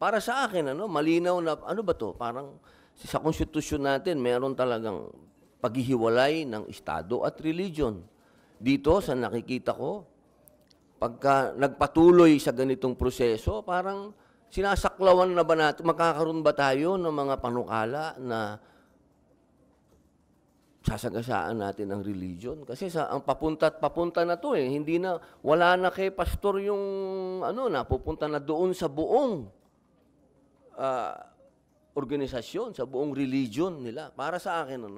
para sa akin, malinaw na, ano ba to? Parang sa konstitusyon natin, meron talagang paghihiwalay ng Estado at religion. Dito, sa nakikita ko, pagka nagpatuloy sa ganitong proseso, parang sinasaklawan na ba natin, magkakaroon ba tayo ng mga panukala na sasagasaan natin ang religion? Kasi ang papunta at papunta na to hindi na, wala na kay pastor yung, napupunta na doon sa buong organisasyon, sa buong religion nila. Para sa akin,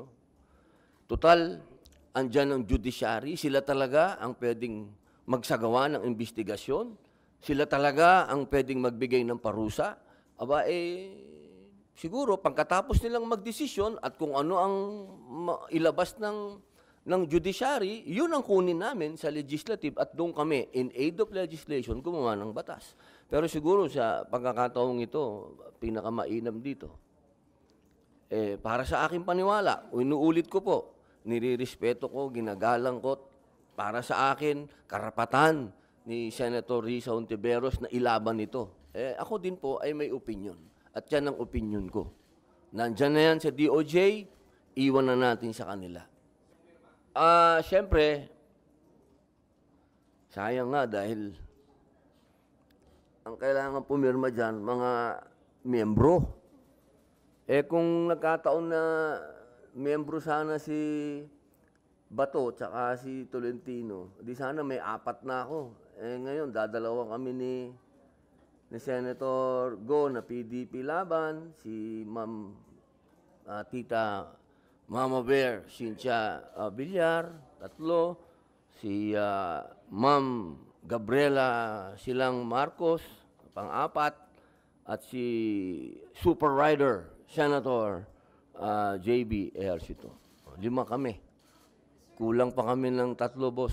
total, andyan ang judiciary, sila talaga ang pwedeng magsagawa ng investigasyon, sila talaga ang pwedeng magbigay ng parusa. Aba, siguro, pagkatapos nilang magdesisyon at kung ano ang ilabas ng judiciary, yun ang kunin namin sa legislative at doon kami, in aid of legislation, gumawa ng batas. Pero siguro sa pagkakataong ito, pinakamainam dito. Para sa aking paniwala, inuulit ko po, nirirespeto ko, ginagalang ko, para sa akin, karapatan ni Senator Risa Hontiveros na ilaban ito. Ako din po ay may opinion. At yan ang opinion ko. Nandyan na yan sa DOJ, iwan na natin sa kanila. Siyempre, sayang nga dahil ang kailangan pumirma dyan, mga miyembro. Kung nagkataon na miyembro sana si Bato tsaka si Tolentino, di sana may 4 na ako. Ngayon, dadalawa kami ni Senator Go na PDP laban, si Ma'am Tita Mama Bear, Cynthia Villar, 3, si Ma'am Gabriela Silang Marcos, 4, at si Super Rider, Senator JB Ejercito. 5 kami. Kulang pa kami ng 3, boss.